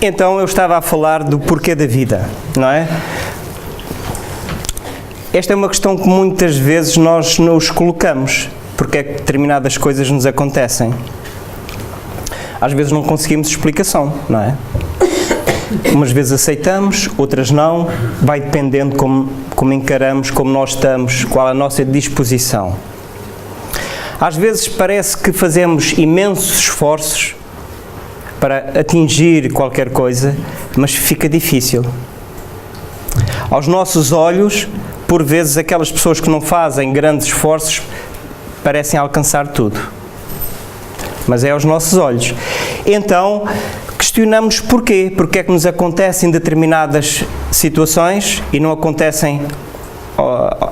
Então eu estava a falar do porquê da vida, não é? Esta é uma questão que muitas vezes nós nos colocamos. Porque é que determinadas coisas nos acontecem? Às vezes não conseguimos explicação, não é? Umas vezes aceitamos, outras não. Vai dependendo como encaramos, como nós estamos, qual a nossa disposição. Às vezes parece que fazemos imensos esforços para atingir qualquer coisa, mas fica difícil. Aos nossos olhos, por vezes, aquelas pessoas que não fazem grandes esforços parecem alcançar tudo. Mas é aos nossos olhos. Então, questionamos porquê. Porquê é que nos acontecem determinadas situações e não acontecem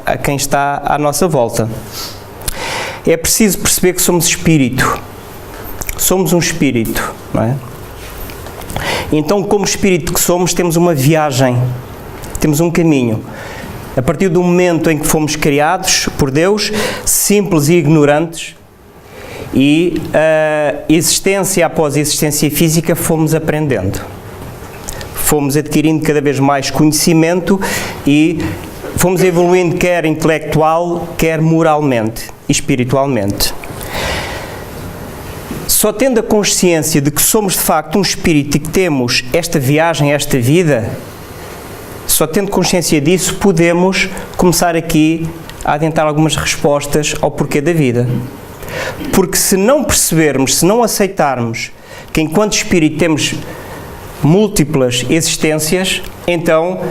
a quem está à nossa volta. É preciso perceber que somos espírito. Somos um espírito, não é? Então, como espírito que somos, temos uma viagem, temos um caminho. A partir do momento em que fomos criados por Deus, simples e ignorantes, e existência após existência física, fomos aprendendo. Fomos adquirindo cada vez mais conhecimento e fomos evoluindo quer intelectual, quer moralmente e espiritualmente. Só tendo a consciência de que somos de facto um espírito e que temos esta viagem, esta vida, só tendo consciência disso, podemos começar aqui a adentrar algumas respostas ao porquê da vida. Porque se não percebermos, se não aceitarmos que enquanto espírito temos múltiplas existências, então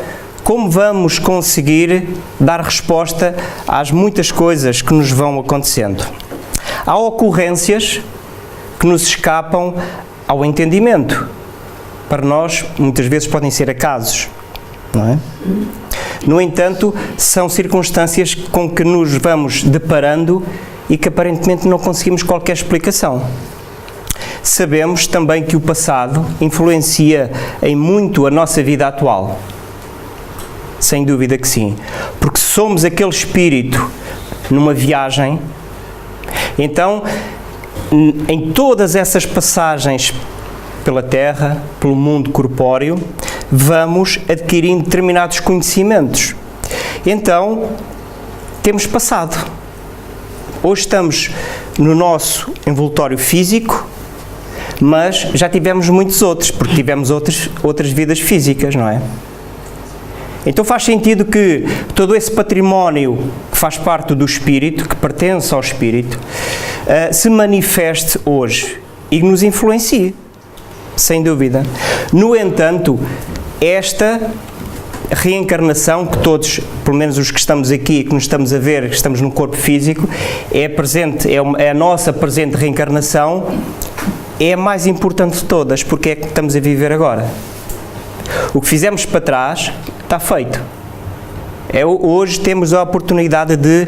como vamos conseguir dar resposta às muitas coisas que nos vão acontecendo? Há ocorrências que nos escapam ao entendimento. Para nós, muitas vezes podem ser acasos, não é? No entanto, são circunstâncias com que nos vamos deparando e que aparentemente não conseguimos qualquer explicação. Sabemos também que o passado influencia em muito a nossa vida atual. Sem dúvida que sim. Porque somos aquele espírito numa viagem. Então, em todas essas passagens pela Terra, pelo mundo corpóreo, vamos adquirindo determinados conhecimentos. Então, temos passado. Hoje estamos no nosso envoltório físico, mas já tivemos muitos outros, porque tivemos outras vidas físicas, não é? Então faz sentido que todo esse património que faz parte do espírito, que pertence ao espírito, se manifeste hoje e nos influencie, sem dúvida. No entanto, esta reencarnação que todos, pelo menos os que estamos aqui, que nos estamos a ver, que estamos no corpo físico, é a nossa presente reencarnação, é a mais importante de todas, porque é que estamos a viver agora. O que fizemos para trás está feito. Hoje temos a oportunidade de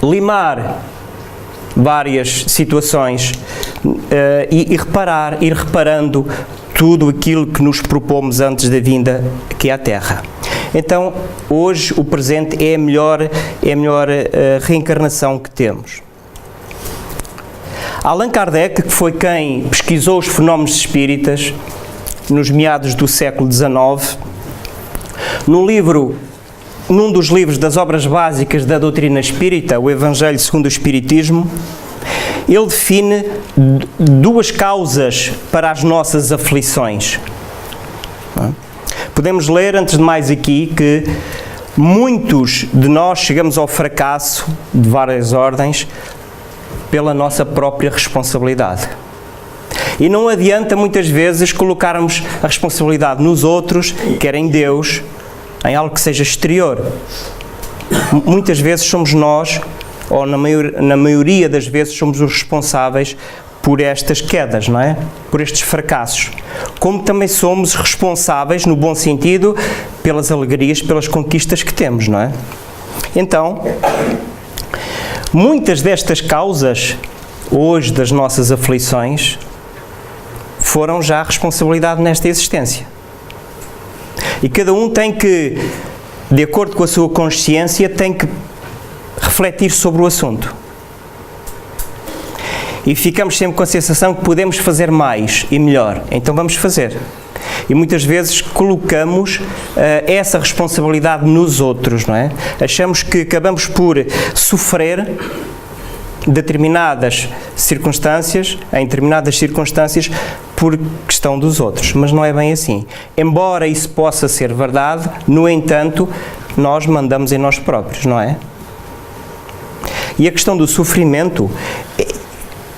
limar várias situações e ir reparando tudo aquilo que nos propomos antes da vinda aqui à Terra. Então, hoje, o presente é a melhor reencarnação que temos. Allan Kardec, que foi quem pesquisou os fenómenos espíritas nos meados do século XIX, num dos livros das obras básicas da doutrina espírita, o Evangelho segundo o Espiritismo, ele define duas causas para as nossas aflições. Podemos ler, antes de mais aqui, que muitos de nós chegamos ao fracasso de várias ordens pela nossa própria responsabilidade. E não adianta muitas vezes colocarmos a responsabilidade nos outros, quer em Deus, em algo que seja exterior. Muitas vezes somos nós, ou na maioria das vezes somos os responsáveis por estas quedas, não é? Por estes fracassos. Como também somos responsáveis, no bom sentido, pelas alegrias, pelas conquistas que temos, não é? Então, muitas destas causas, hoje, das nossas aflições, foram já a responsabilidade nesta existência. E cada um tem que, de acordo com a sua consciência, tem que refletir sobre o assunto. e ficamos sempre com a sensação que podemos fazer mais e melhor, então vamos fazer. E muitas vezes colocamos essa responsabilidade nos outros, não é? Achamos que acabamos por sofrer determinadas circunstâncias, em determinadas circunstâncias, por questão dos outros, mas não é bem assim. Embora isso possa ser verdade, no entanto, nós mandamos em nós próprios, não é? E a questão do sofrimento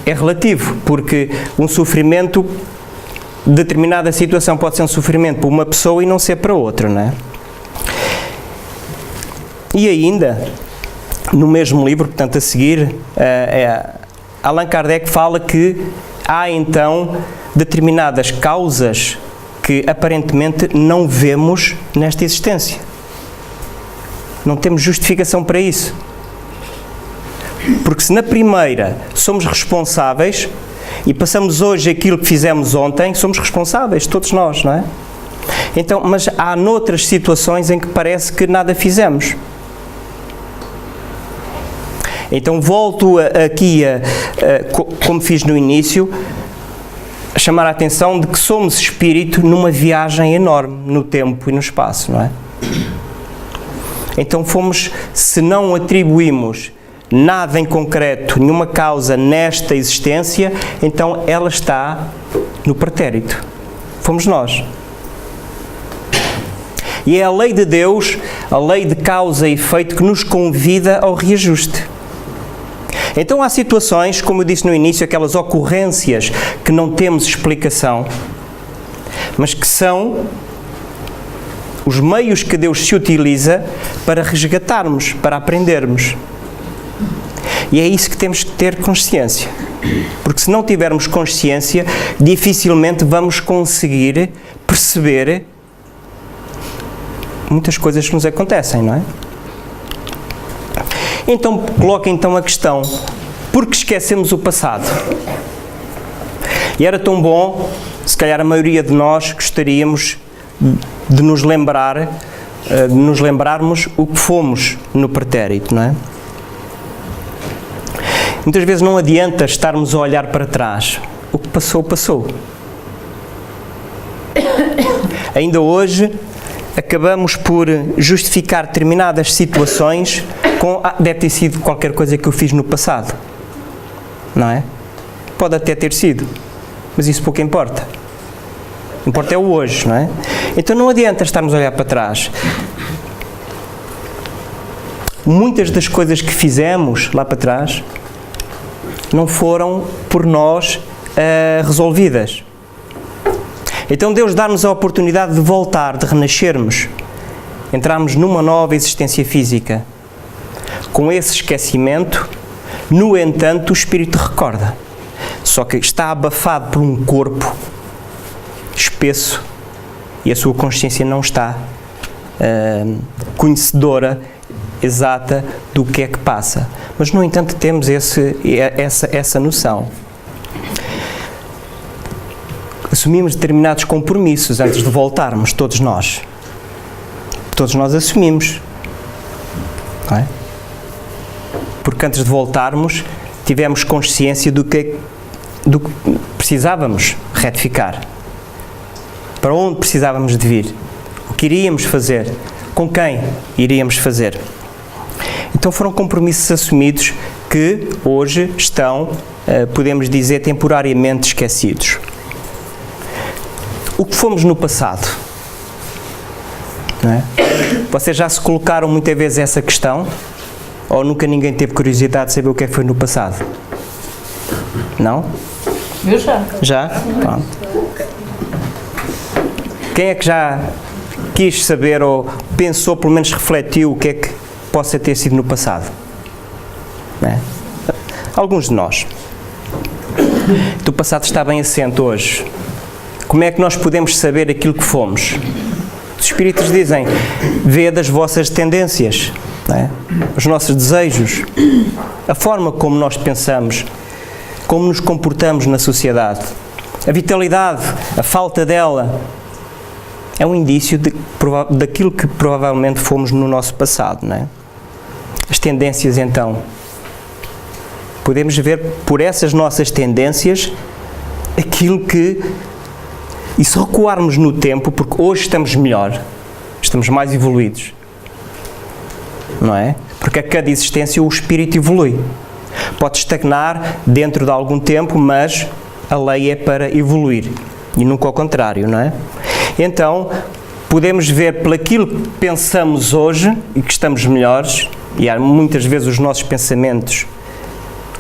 é relativo, porque um sofrimento, determinada situação pode ser um sofrimento para uma pessoa e não ser para outra, não é? E ainda, no mesmo livro, portanto a seguir, Allan Kardec fala que há então determinadas causas que aparentemente não vemos nesta existência. Não temos justificação para isso. Porque se na primeira somos responsáveis e passamos hoje aquilo que fizemos ontem, somos responsáveis, todos nós, não é? Então, mas há noutras situações em que parece que nada fizemos. Então volto aqui, como fiz no início, a chamar a atenção de que somos espírito numa viagem enorme no tempo e no espaço, não é? Então fomos, se não atribuímos nada em concreto, nenhuma causa nesta existência, então ela está no pretérito. Fomos nós. E é a lei de Deus, a lei de causa e efeito, que nos convida ao reajuste. Então há situações, como eu disse no início, aquelas ocorrências que não temos explicação, mas que são os meios que Deus se utiliza para resgatarmos, para aprendermos. E é isso que temos que ter consciência. Porque se não tivermos consciência, dificilmente vamos conseguir perceber muitas coisas que nos acontecem, não é? Então, coloca então a questão, por que esquecemos o passado? E era tão bom, se calhar a maioria de nós gostaríamos de nos lembrarmos o que fomos no pretérito, não é? Muitas vezes não adianta estarmos a olhar para trás. O que passou, passou. Ainda hoje, acabamos por justificar determinadas situações com deve ter sido qualquer coisa que eu fiz no passado. Não é? Pode até ter sido, mas isso pouco importa. O que importa é o hoje, não é? Então não adianta estarmos a olhar para trás. Muitas das coisas que fizemos lá para trás não foram por nós resolvidas. Então Deus dá-nos a oportunidade de voltar, de renascermos, entrarmos numa nova existência física. Com esse esquecimento, no entanto, o Espírito recorda. Só que está abafado por um corpo espesso e a sua consciência não está conhecedora exata do que é que passa. Mas, no entanto, temos essa noção. Assumimos determinados compromissos antes de voltarmos, todos nós. Todos nós assumimos. Não é? Porque antes de voltarmos, tivemos consciência do que precisávamos retificar. Para onde precisávamos de vir. O que iríamos fazer. Com quem iríamos fazer. Então foram compromissos assumidos que hoje estão, podemos dizer, temporariamente esquecidos. O que fomos no passado? Não é? Vocês já se colocaram muitas vezes essa questão? Ou nunca ninguém teve curiosidade de saber o que é que foi no passado? Não? Eu já. Já? Pronto. Quem é que já quis saber ou pensou, pelo menos refletiu o que é que possa ter sido no passado? Não é? Alguns de nós. O passado está bem assente hoje. Como é que nós podemos saber aquilo que fomos? Os Espíritos dizem, vê das vossas tendências, não é? Os nossos desejos, a forma como nós pensamos, como nos comportamos na sociedade, a vitalidade, a falta dela, é um indício daquilo que provavelmente fomos no nosso passado, não é? As tendências, então. Podemos ver por essas nossas tendências aquilo que... E se recuarmos no tempo, porque hoje estamos melhor, estamos mais evoluídos, não é? Porque a cada existência o espírito evolui. Pode estagnar dentro de algum tempo, mas a lei é para evoluir e nunca ao contrário, não é? Então, podemos ver pelaquilo que pensamos hoje e que estamos melhores, e há muitas vezes os nossos pensamentos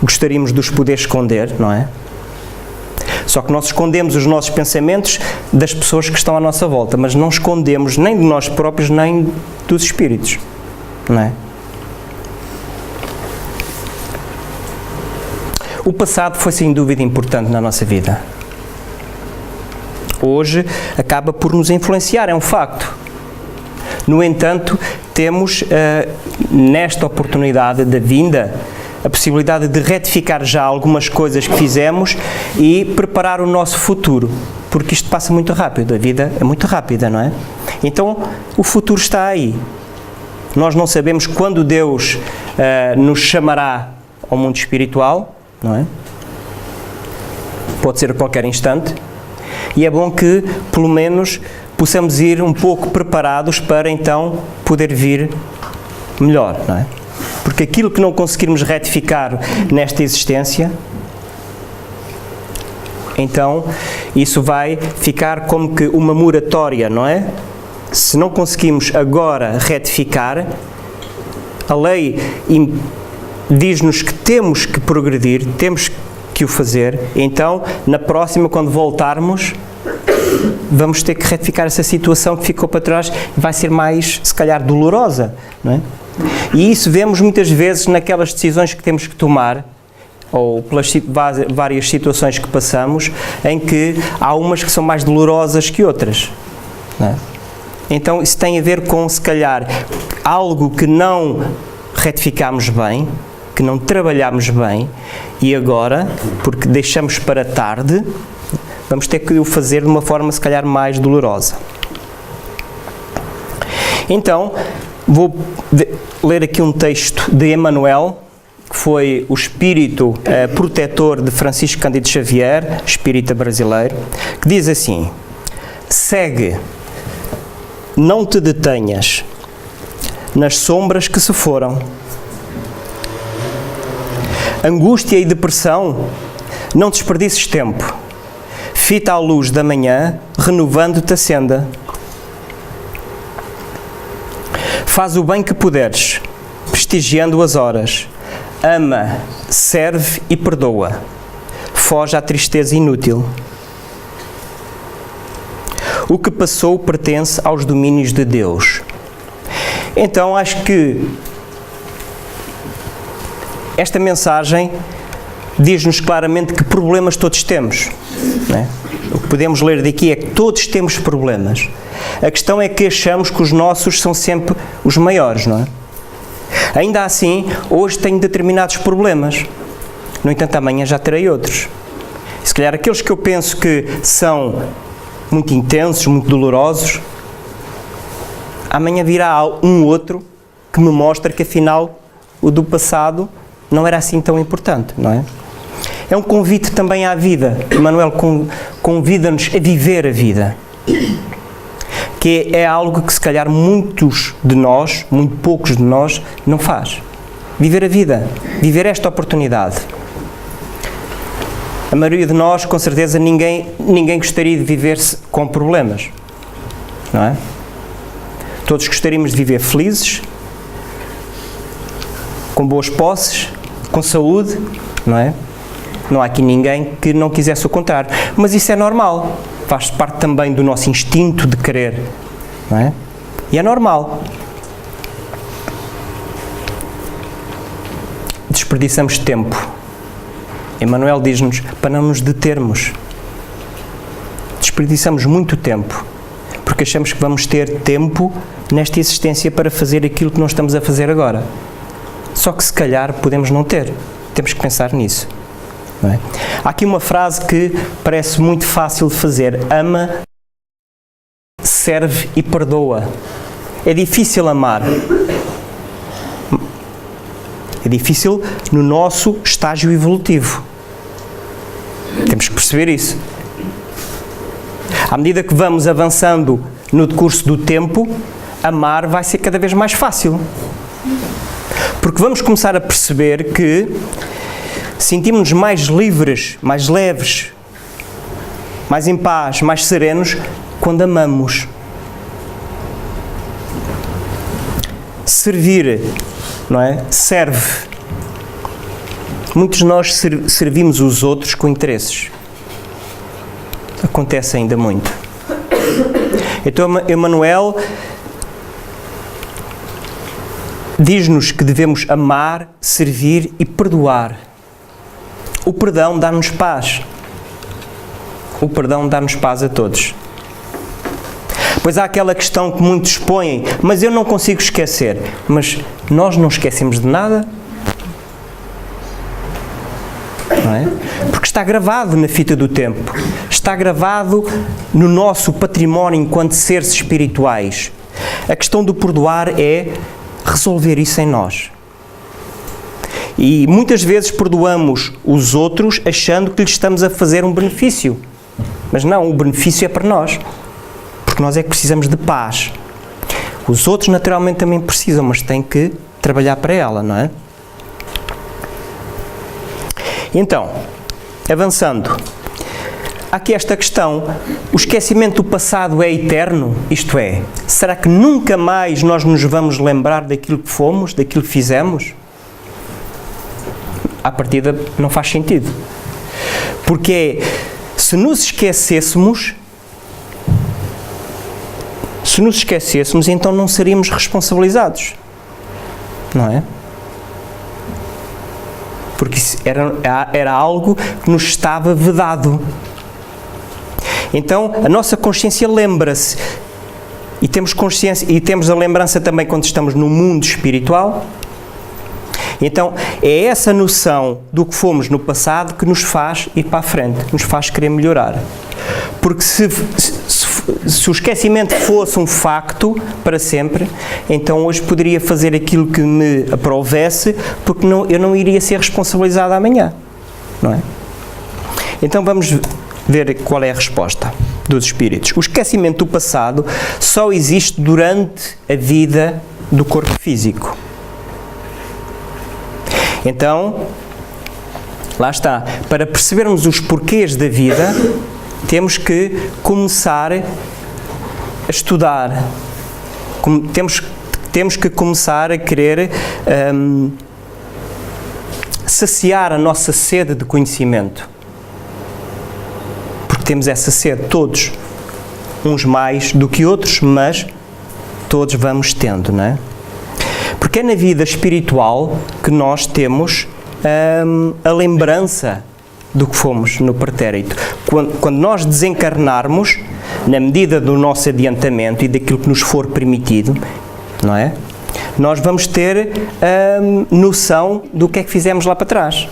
gostaríamos de os poder esconder, não é? Só que nós escondemos os nossos pensamentos das pessoas que estão à nossa volta, mas não escondemos nem de nós próprios, nem dos espíritos, não é? O passado foi sem dúvida importante na nossa vida. Hoje acaba por nos influenciar, é um facto. No entanto, temos nesta oportunidade da vinda a possibilidade de retificar já algumas coisas que fizemos e preparar o nosso futuro, porque isto passa muito rápido, a vida é muito rápida, não é? Então, o futuro está aí. Nós não sabemos quando Deus nos chamará ao mundo espiritual, não é? Pode ser a qualquer instante, e é bom que, pelo menos, possamos ir um pouco preparados para, então, poder vir melhor, não é? Porque aquilo que não conseguirmos retificar nesta existência, então, isso vai ficar como que uma moratória, não é? Se não conseguimos agora retificar, a lei diz-nos que temos que progredir, temos que o fazer, então, na próxima, quando voltarmos, vamos ter que retificar essa situação que ficou para trás e vai ser mais, se calhar, dolorosa, não é? E isso vemos muitas vezes naquelas decisões que temos que tomar, ou pelas várias situações que passamos, em que há umas que são mais dolorosas que outras, não é? Então, isso tem a ver com, se calhar, algo que não retificámos bem, que não trabalhámos bem, e agora, porque deixamos para tarde, vamos ter que o fazer de uma forma, se calhar, mais dolorosa. Então, vou ler aqui um texto de Emmanuel, que foi o espírito protetor de Francisco Cândido Xavier, espírita brasileiro, que diz assim: segue, não te detenhas nas sombras que se foram. Angústia e depressão, não desperdices tempo. Fita a luz da manhã, renovando-te a senda. Faz o bem que puderes, prestigiando as horas. Ama, serve e perdoa. Foge à tristeza inútil. O que passou pertence aos domínios de Deus. Então, acho que esta mensagem diz-nos claramente que problemas todos temos, não é? O que podemos ler daqui é que todos temos problemas. A questão é que achamos que os nossos são sempre os maiores, não é? Ainda assim, hoje tenho determinados problemas. No entanto, amanhã já terei outros. Se calhar aqueles que eu penso que são muito intensos, muito dolorosos, amanhã virá um outro que me mostra que afinal o do passado não era assim tão importante, não é? É um convite também à vida. Emmanuel convida-nos a viver a vida, que é algo que se calhar muitos de nós, muito poucos de nós, não faz. Viver a vida, viver esta oportunidade. A maioria de nós, com certeza, ninguém gostaria de viver com problemas, não é? Todos gostaríamos de viver felizes, com boas posses, com saúde, não é? Não há aqui ninguém que não quisesse o contrário. Mas isso é normal. Faz parte também do nosso instinto de querer, não é? E é normal. Desperdiçamos tempo. Emmanuel diz-nos para não nos determos. Desperdiçamos muito tempo, porque achamos que vamos ter tempo nesta existência para fazer aquilo que não estamos a fazer agora. Só que se calhar podemos não ter. Temos que pensar nisso. Não é? Há aqui uma frase que parece muito fácil de fazer. Ama, serve e perdoa. É difícil amar. É difícil no nosso estágio evolutivo. Temos que perceber isso. À medida que vamos avançando no decurso do tempo, amar vai ser cada vez mais fácil. Porque vamos começar a perceber que sentimos-nos mais livres, mais leves, mais em paz, mais serenos quando amamos. Servir, não é? Serve. Muitos de nós servimos os outros com interesses. Acontece ainda muito. Então, Emmanuel diz-nos que devemos amar, servir e perdoar. O perdão dá-nos paz. O perdão dá-nos paz a todos. Pois há aquela questão que muitos põem, mas eu não consigo esquecer. Mas nós não esquecemos de nada. Não é? Porque está gravado na fita do tempo. Está gravado no nosso património enquanto seres espirituais. A questão do perdoar é resolver isso em nós. E muitas vezes perdoamos os outros achando que lhes estamos a fazer um benefício. Mas não, o benefício é para nós. Porque nós é que precisamos de paz. Os outros naturalmente também precisam, mas têm que trabalhar para ela, não é? Então, avançando. Há aqui esta questão, o esquecimento do passado é eterno? Isto é, será que nunca mais nós nos vamos lembrar daquilo que fomos, daquilo que fizemos? À partida não faz sentido. Porque se nos esquecêssemos, então não seríamos responsabilizados. Não é? Porque isso era algo que nos estava vedado. Então, a nossa consciência lembra-se. E temos consciência, e temos a lembrança também quando estamos no mundo espiritual. Então, é essa noção do que fomos no passado que nos faz ir para a frente, nos faz querer melhorar. Porque se o esquecimento fosse um facto para sempre, então hoje poderia fazer aquilo que me aprovesse, porque eu não iria ser responsabilizado amanhã. Não é? Então vamos ver qual é a resposta dos espíritos. O esquecimento do passado só existe durante a vida do corpo físico. Então, lá está. Para percebermos os porquês da vida, temos que começar a estudar. Temos que começar a querer saciar a nossa sede de conhecimento. Porque temos essa sede, todos. Uns mais do que outros, mas todos vamos tendo, não é? Porque é na vida espiritual que nós temos a lembrança do que fomos no pretérito. Quando nós desencarnarmos, na medida do nosso adiantamento e daquilo que nos for permitido, não é? Nós vamos ter noção do que é que fizemos lá para trás.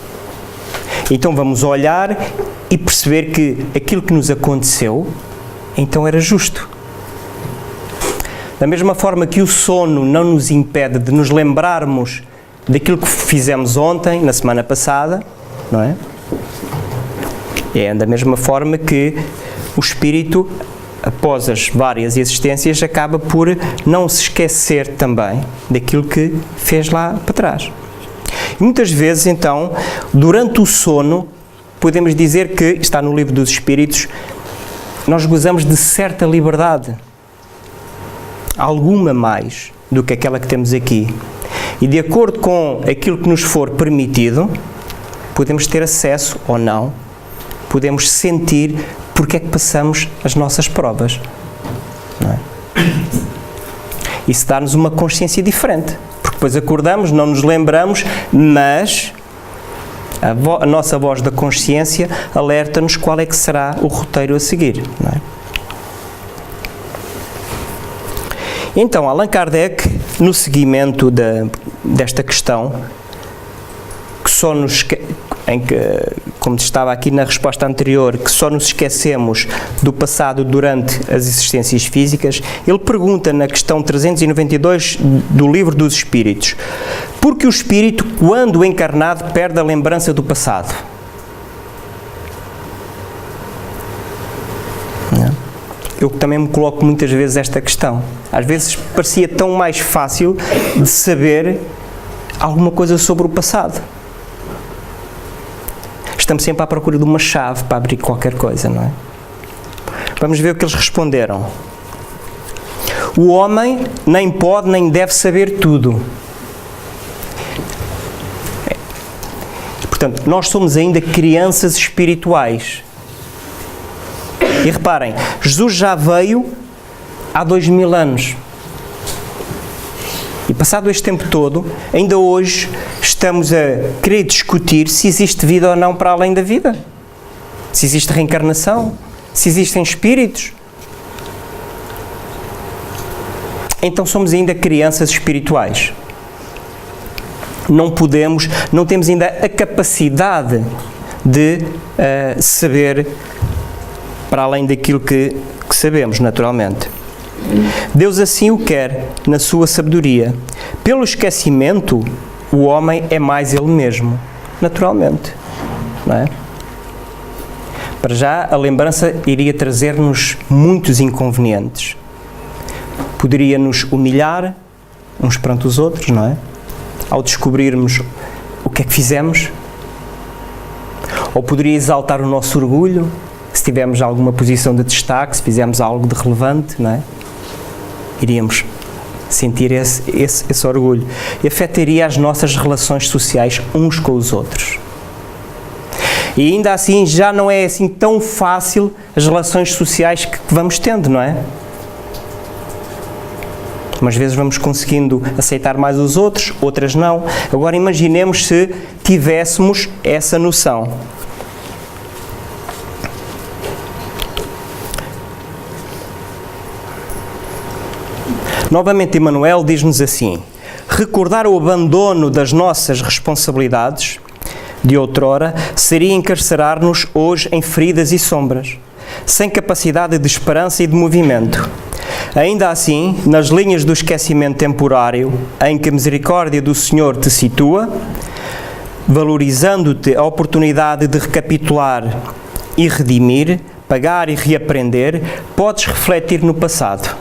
Então vamos olhar e perceber que aquilo que nos aconteceu, então era justo. Da mesma forma que o sono não nos impede de nos lembrarmos daquilo que fizemos ontem, na semana passada, não é? É da mesma forma que o espírito, após as várias existências, acaba por não se esquecer também daquilo que fez lá para trás. E muitas vezes, então, durante o sono, podemos dizer que, está no Livro dos Espíritos, nós gozamos de certa liberdade. Alguma mais do que aquela que temos aqui. E de acordo com aquilo que nos for permitido, podemos ter acesso ou não, podemos sentir porque é que passamos as nossas provas. Não é? Isso dá-nos uma consciência diferente, porque depois acordamos, não nos lembramos, mas a nossa voz da consciência alerta-nos qual é que será o roteiro a seguir. Não é? Então, Allan Kardec, no seguimento desta questão, que só nos, como estava aqui na resposta anterior, que só nos esquecemos do passado durante as existências físicas, ele pergunta na questão 392 do Livro dos Espíritos: Porque o espírito, quando encarnado, perde a lembrança do passado. Eu também me coloco muitas vezes esta questão. Às vezes parecia tão mais fácil de saber alguma coisa sobre o passado. Estamos sempre à procura de uma chave para abrir qualquer coisa, não é? Vamos ver o que eles responderam. O homem nem pode nem deve saber tudo. Portanto, nós somos ainda crianças espirituais. E reparem, Jesus já veio há 2000 anos. E passado este tempo todo, ainda hoje estamos a querer discutir se existe vida ou não para além da vida. Se existe reencarnação, se existem espíritos. Então somos ainda crianças espirituais. Não temos ainda a capacidade de saber para além daquilo que sabemos, naturalmente. Deus assim o quer, na sua sabedoria. Pelo esquecimento, o homem é mais ele mesmo, naturalmente. Não é? Para já, a lembrança iria trazer-nos muitos inconvenientes. Poderia nos humilhar uns perante os outros, não é? Ao descobrirmos o que é que fizemos. Ou poderia exaltar o nosso orgulho, se tivermos alguma posição de destaque, se fizermos algo de relevante, não é? Iríamos sentir esse orgulho. E afetaria as nossas relações sociais uns com os outros. E ainda assim, já não é assim tão fácil as relações sociais que vamos tendo, não é? Umas vezes vamos conseguindo aceitar mais os outros, outras não. Agora imaginemos se tivéssemos essa noção. Novamente, Emmanuel diz-nos assim: recordar o abandono das nossas responsabilidades de outrora seria encarcerar-nos hoje em feridas e sombras, sem capacidade de esperança e de movimento. Ainda assim, nas linhas do esquecimento temporário em que a misericórdia do Senhor te situa, valorizando-te a oportunidade de recapitular e redimir, pagar e reaprender, podes refletir no passado,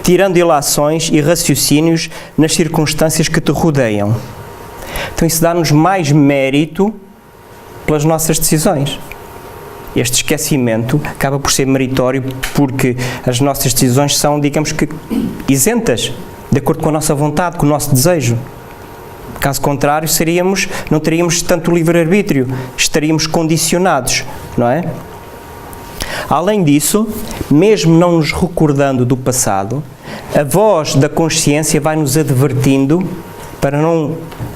tirando ilações e raciocínios nas circunstâncias que te rodeiam. Então isso dá-nos mais mérito pelas nossas decisões. Este esquecimento acaba por ser meritório porque as nossas decisões são, digamos que, isentas, de acordo com a nossa vontade, com o nosso desejo. Caso contrário, não teríamos tanto livre-arbítrio, estaríamos condicionados, não é? Além disso, mesmo não nos recordando do passado, a voz da consciência vai nos advertindo para não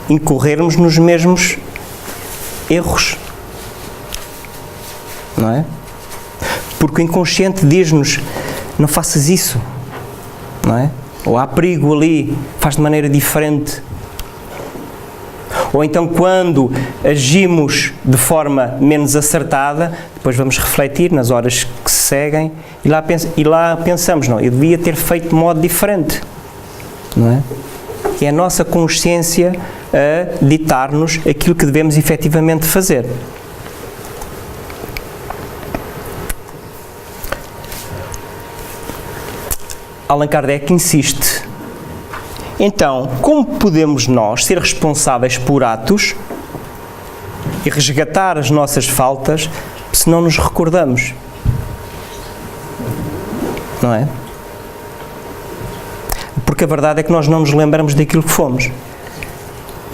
incorrermos nos mesmos erros. Não é? Porque o inconsciente diz-nos: não faças isso, não é? Ou há perigo ali, faz de maneira diferente. Ou então, quando agimos de forma menos acertada, depois vamos refletir nas horas que se seguem e lá pensamos: não, eu devia ter feito de modo diferente, não é? E é a nossa consciência a ditar-nos aquilo que devemos efetivamente fazer. Allan Kardec insiste: então, como podemos nós ser responsáveis por atos e resgatar as nossas faltas se não nos recordamos? Não é? Porque a verdade é que nós não nos lembramos daquilo que fomos.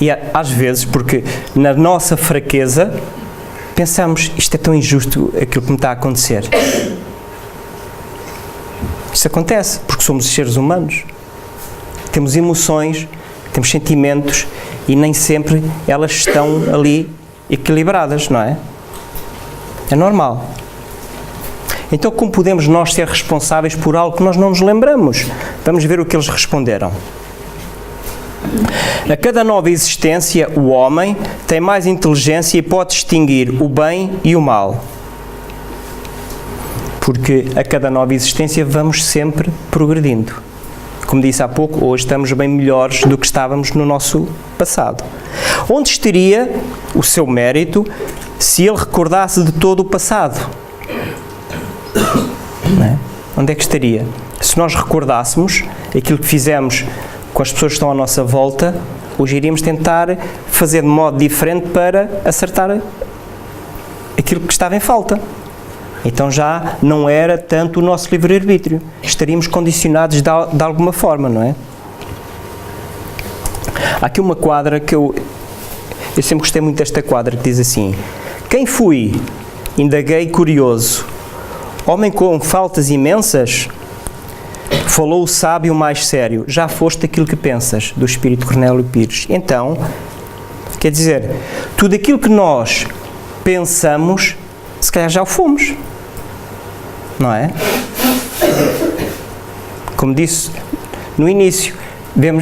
E às vezes, porque na nossa fraqueza, pensamos: isto é tão injusto aquilo que me está a acontecer. Isso acontece, porque somos seres humanos. Temos emoções, temos sentimentos e nem sempre elas estão ali equilibradas, não é? É normal. Então, como podemos nós ser responsáveis por algo que nós não nos lembramos? Vamos ver o que eles responderam. A cada nova existência, o homem tem mais inteligência e pode distinguir o bem e o mal. Porque a cada nova existência vamos sempre progredindo. Como disse há pouco, hoje estamos bem melhores do que estávamos no nosso passado. Onde estaria o seu mérito se ele recordasse de todo o passado? Não é? Onde é que estaria? Se nós recordássemos aquilo que fizemos com as pessoas que estão à nossa volta, hoje iríamos tentar fazer de modo diferente para acertar aquilo que estava em falta. Então já não era tanto o nosso livre-arbítrio. Estaríamos condicionados de alguma forma, não é? Há aqui uma quadra que eu sempre gostei muito desta quadra, que diz assim: quem fui, indaguei curioso, homem com faltas imensas, falou o sábio mais sério, já foste aquilo que pensas, do Espírito Cornélio Pires. Então, quer dizer, tudo aquilo que nós pensamos, se calhar já o fomos, não é? Como disse no início,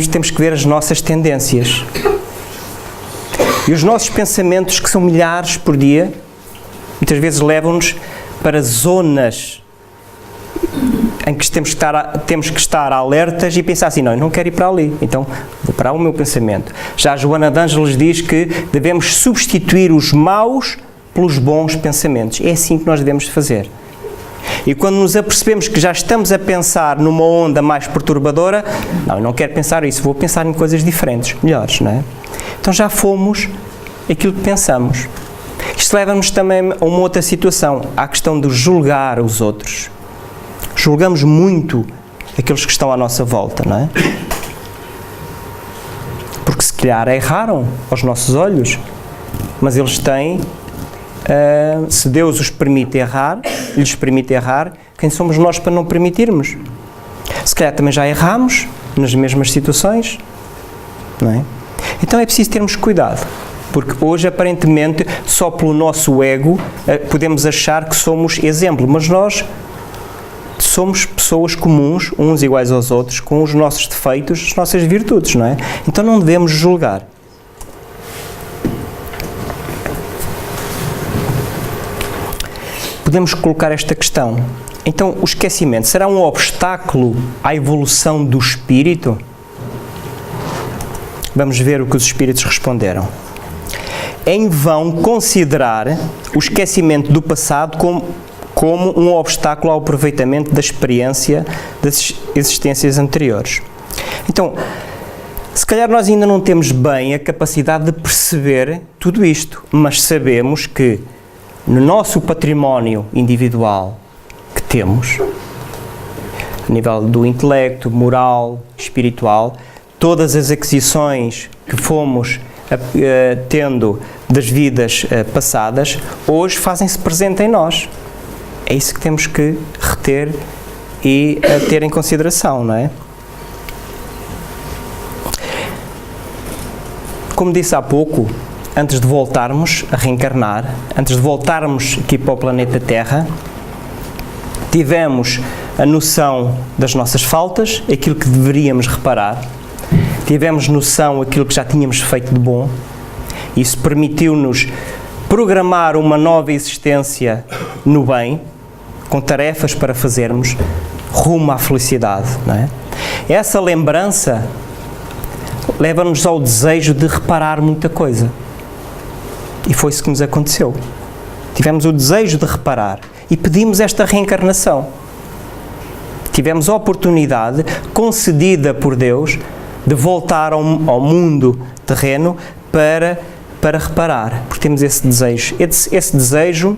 temos que ver as nossas tendências. E os nossos pensamentos, que são milhares por dia, muitas vezes levam-nos para zonas em que temos que estar alertas e pensar assim: não, eu não quero ir para ali, então vou parar o meu pensamento. Já a Joana de Ângeles diz que devemos substituir os maus pelos bons pensamentos. É assim que nós devemos fazer. E quando nos apercebemos que já estamos a pensar numa onda mais perturbadora, não, eu não quero pensar isso, vou pensar em coisas diferentes, melhores, não é? Então já fomos aquilo que pensamos. Isto leva-nos também a uma outra situação, à questão de julgar os outros. Julgamos muito aqueles que estão à nossa volta, não é? Porque se calhar erraram aos nossos olhos, mas eles têm, se Deus os permite errar, lhes permite errar, quem somos nós para não permitirmos? Se calhar também já erramos nas mesmas situações, não é? Então é preciso termos cuidado, porque hoje aparentemente só pelo nosso ego podemos achar que somos exemplo, mas nós somos pessoas comuns, uns iguais aos outros, com os nossos defeitos, as nossas virtudes, não é? Então não devemos julgar. Podemos colocar esta questão: então o esquecimento será um obstáculo à evolução do espírito? Vamos ver o que os espíritos responderam. É em vão considerar o esquecimento do passado como um obstáculo ao aproveitamento da experiência das existências anteriores. Então, se calhar nós ainda não temos bem a capacidade de perceber tudo isto, mas sabemos que no nosso património individual que temos, a nível do intelecto, moral, espiritual, todas as aquisições que fomos tendo das vidas passadas, hoje fazem-se presente em nós. É isso que temos que reter e ter em consideração, não é? Como disse há pouco, antes de voltarmos a reencarnar, antes de voltarmos aqui para o planeta Terra, tivemos a noção das nossas faltas, aquilo que deveríamos reparar, tivemos noção daquilo que já tínhamos feito de bom. Isso permitiu-nos programar uma nova existência no bem, com tarefas para fazermos rumo à felicidade, não é? Essa lembrança leva-nos ao desejo de reparar muita coisa. E foi isso que nos aconteceu. Tivemos o desejo de reparar e pedimos esta reencarnação. Tivemos a oportunidade concedida por Deus de voltar ao mundo terreno para reparar, porque temos esse desejo. Esse desejo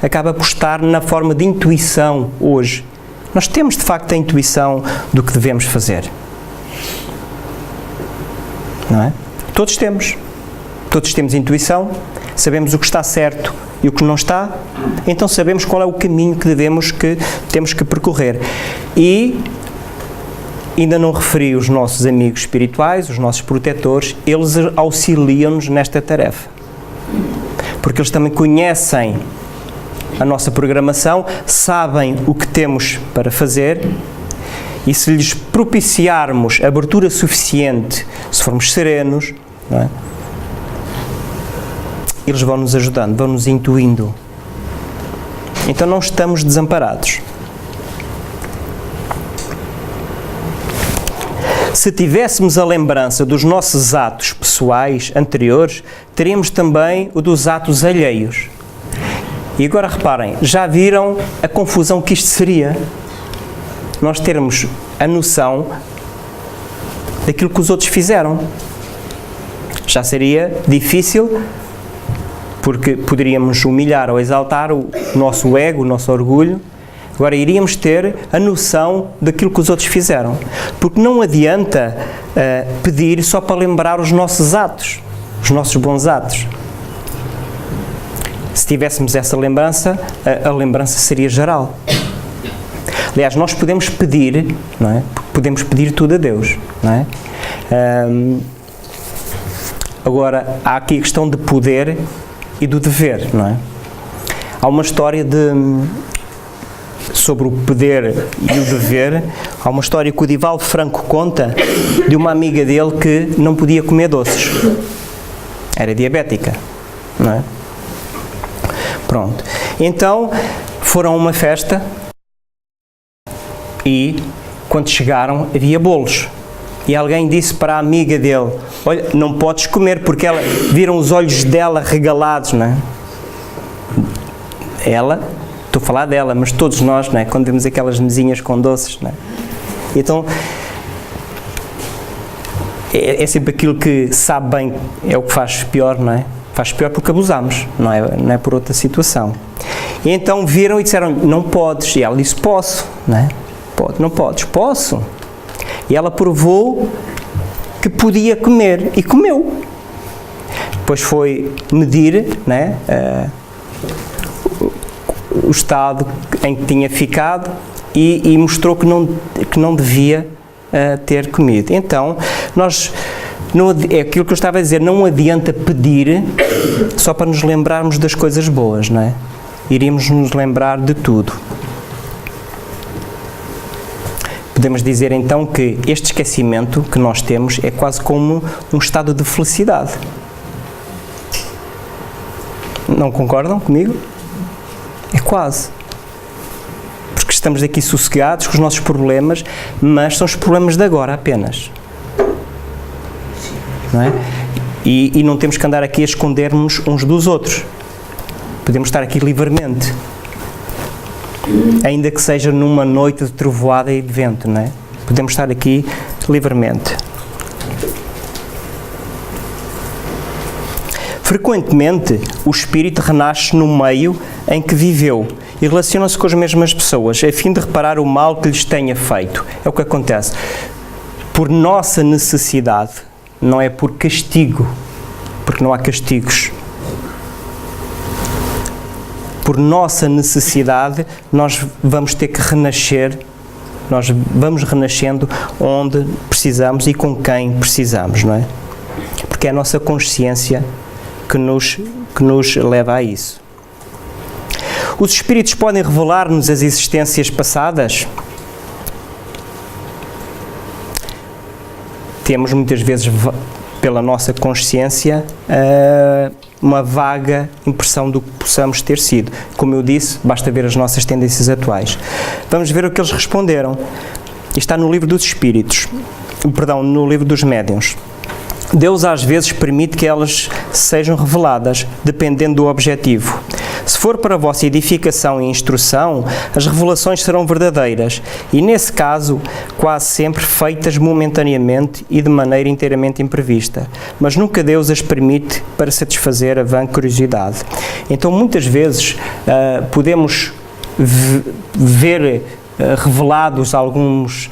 acaba por estar na forma de intuição hoje. Nós temos de facto a intuição do que devemos fazer. Não é? Todos temos. Todos temos intuição, sabemos o que está certo e o que não está, então sabemos qual é o caminho que temos que percorrer. E ainda não referi os nossos amigos espirituais, os nossos protetores, eles auxiliam-nos nesta tarefa. Porque eles também conhecem a nossa programação, sabem o que temos para fazer, e se lhes propiciarmos abertura suficiente, se formos serenos, não é? Eles vão nos ajudando, vão nos intuindo. Então não estamos desamparados. se tivéssemos a lembrança dos nossos atos pessoais anteriores, teríamos também o dos atos alheios. E agora reparem, já viram a confusão que isto seria? Nós termos a noção daquilo que os outros fizeram. Já seria difícil, porque poderíamos humilhar ou exaltar o nosso ego, o nosso orgulho. Agora iríamos ter a noção daquilo que os outros fizeram. Porque não adianta pedir só para lembrar os nossos atos, os nossos bons atos. Se tivéssemos essa lembrança, a lembrança seria geral. Aliás, nós podemos pedir, não é? Podemos pedir tudo a Deus, não é? Agora, há aqui a questão de poder e do dever, não é? Há uma história sobre o poder e o dever. Há uma história que o Divaldo Franco conta de uma amiga dele que não podia comer doces. Era diabética, não é? Pronto. Então, foram a uma festa e, quando chegaram, havia bolos. E alguém disse para a amiga dele: olha, não podes comer, porque viram os olhos dela regalados, não é? Ela, estou a falar dela, mas todos nós, não é? Quando vemos aquelas mesinhas com doces, não é? Então, é sempre aquilo que sabe bem, é o que faz pior, não é? Faz pior porque abusamos, não é por outra situação. E então viram e disseram: não podes. E ela disse: posso, não é? Não podes, posso. E ela provou que podia comer e comeu. Depois foi medir, não é? O estado em que tinha ficado e mostrou que não devia ter comido. Então, é aquilo que eu estava a dizer, não adianta pedir só para nos lembrarmos das coisas boas, não é? Iríamos nos lembrar de tudo. Podemos dizer então que este esquecimento que nós temos é quase como um estado de felicidade. Não concordam comigo? É quase. Porque estamos aqui sossegados com os nossos problemas, mas são os problemas de agora apenas. Não é? E não temos que andar aqui a esconder-nos uns dos outros. Podemos estar aqui livremente. Ainda que seja numa noite de trovoada e de vento, não é? Podemos estar aqui livremente. Frequentemente, o espírito renasce no meio em que viveu e relaciona-se com as mesmas pessoas, a fim de reparar o mal que lhes tenha feito. É o que acontece. Por nossa necessidade, não é por castigo, porque não há castigos. Por nossa necessidade, nós vamos ter que renascer, nós vamos renascendo onde precisamos e com quem precisamos, não é? Porque é a nossa consciência que nos leva a isso. Os espíritos podem revelar-nos as existências passadas? Temos muitas vezes, pela nossa consciência, uma vaga impressão do que possamos ter sido. Como eu disse, basta ver as nossas tendências atuais. Vamos ver o que eles responderam. Está no livro dos Espíritos, no livro dos Médiuns. Deus às vezes permite que elas sejam reveladas, dependendo do objetivo. Se for para a vossa edificação e instrução, as revelações serão verdadeiras e, nesse caso, quase sempre feitas momentaneamente e de maneira inteiramente imprevista. Mas nunca Deus as permite para satisfazer a vã curiosidade. Então, muitas vezes, podemos ver revelados alguns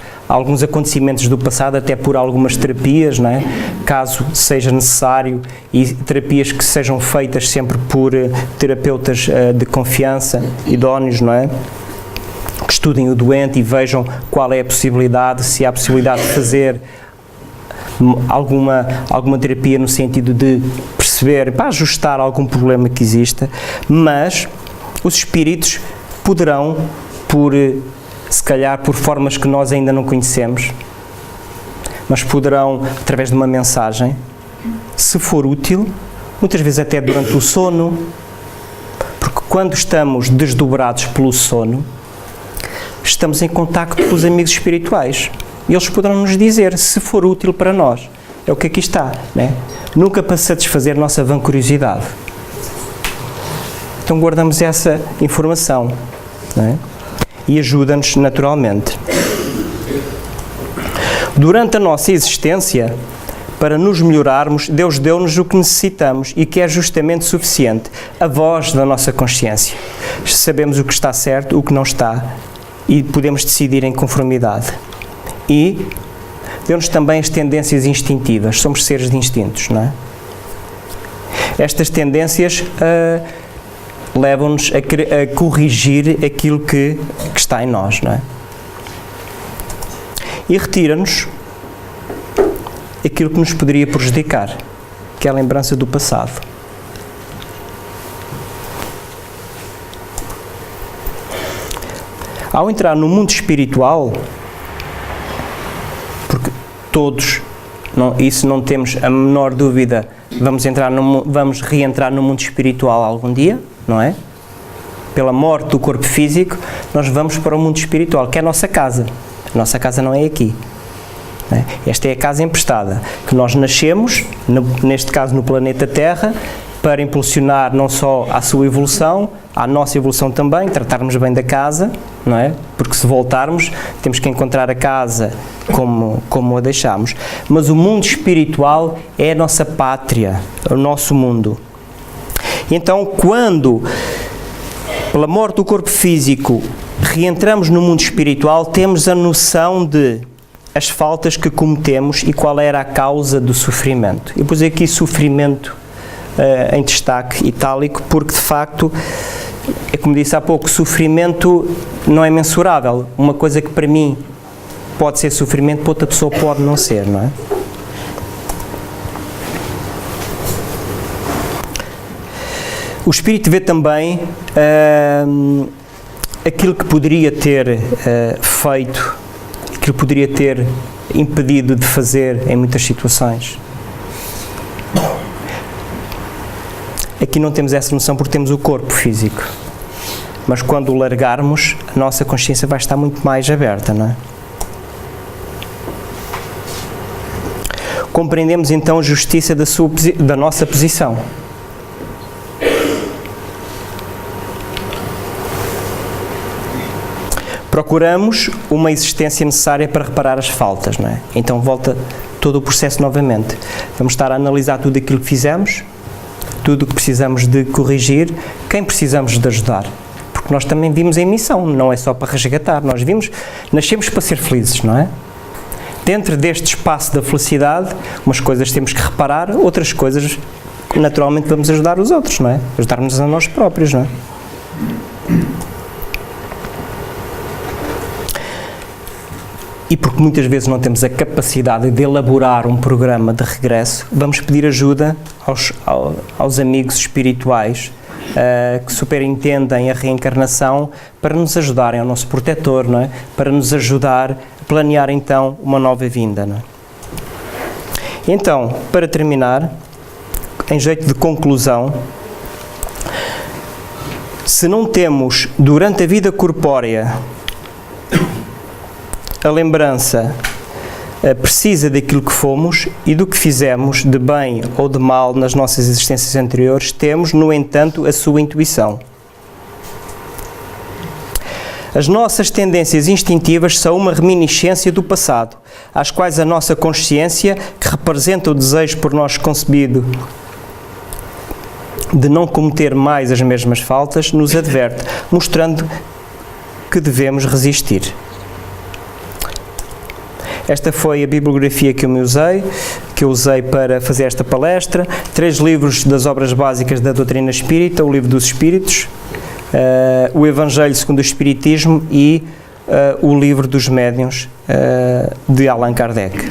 acontecimentos do passado, até por algumas terapias, não é? Caso seja necessário, e terapias que sejam feitas sempre por terapeutas de confiança, idóneos, não é? Que estudem o doente e vejam qual é a possibilidade, se há possibilidade de fazer alguma terapia no sentido de perceber, para ajustar algum problema que exista, mas os espíritos poderão, se calhar por formas que nós ainda não conhecemos, mas poderão, através de uma mensagem, se for útil, muitas vezes até durante o sono, porque quando estamos desdobrados pelo sono, estamos em contacto com os amigos espirituais. E eles poderão nos dizer, se for útil para nós. É o que aqui está, né? Nunca para satisfazer a nossa vancuriosidade. Então guardamos essa informação, né? E ajuda-nos naturalmente. Durante a nossa existência, para nos melhorarmos, Deus deu-nos o que necessitamos e que é justamente suficiente, a voz da nossa consciência. Sabemos o que está certo, o que não está, e podemos decidir em conformidade. E deu-nos também as tendências instintivas, somos seres de instintos, não é? Estas tendências levam-nos a corrigir aquilo que está em nós, não é? E retira-nos aquilo que nos poderia prejudicar, que é a lembrança do passado. Ao entrar no mundo espiritual, porque todos, isso não temos a menor dúvida, vamos reentrar no mundo espiritual algum dia, não é? Pela morte do corpo físico, nós vamos para o mundo espiritual, que é a nossa casa. A nossa casa não é aqui. Esta é a casa emprestada, que nós nascemos, neste caso no planeta Terra, para impulsionar não só a sua evolução, a nossa evolução também, tratarmos bem da casa, não é? Porque se voltarmos, temos que encontrar a casa como a deixámos. Mas o mundo espiritual é a nossa pátria, o nosso mundo. Então, quando, pela morte do corpo físico, reentramos no mundo espiritual, temos a noção de as faltas que cometemos e qual era a causa do sofrimento. Eu pus aqui sofrimento em destaque itálico, porque de facto, é como disse há pouco, sofrimento não é mensurável. Uma coisa que para mim pode ser sofrimento, para outra pessoa pode não ser, não é? O Espírito vê também aquilo que poderia ter feito, aquilo que poderia ter impedido de fazer em muitas situações. Aqui não temos essa noção porque temos o corpo físico. Mas quando o largarmos, a nossa consciência vai estar muito mais aberta, não é? Compreendemos então a justiça da nossa posição. Procuramos uma existência necessária para reparar as faltas, não é? Então volta todo o processo novamente. Vamos estar a analisar tudo aquilo que fizemos, tudo o que precisamos de corrigir, quem precisamos de ajudar. Porque nós também vimos em missão, não é só para resgatar. Nascemos para ser felizes, não é? Dentro deste espaço da felicidade, umas coisas temos que reparar, outras coisas, naturalmente, vamos ajudar os outros, não é? Ajudar-nos a nós próprios, não é? E porque muitas vezes não temos a capacidade de elaborar um programa de regresso, vamos pedir ajuda aos amigos espirituais que superintendem a reencarnação para nos ajudarem, ao nosso protetor, não é? Para nos ajudar a planear então uma nova vinda, não é? Então, para terminar, em jeito de conclusão, se não temos durante a vida corpórea a lembrança precisa daquilo que fomos e do que fizemos de bem ou de mal nas nossas existências anteriores, temos, no entanto, a sua intuição. As nossas tendências instintivas são uma reminiscência do passado, às quais a nossa consciência, que representa o desejo por nós concebido de não cometer mais as mesmas faltas, nos adverte, mostrando que devemos resistir. Esta foi a bibliografia que eu usei para fazer esta palestra. 3 livros das obras básicas da doutrina espírita, o Livro dos Espíritos, o Evangelho segundo o Espiritismo e o Livro dos Médiuns, de Allan Kardec.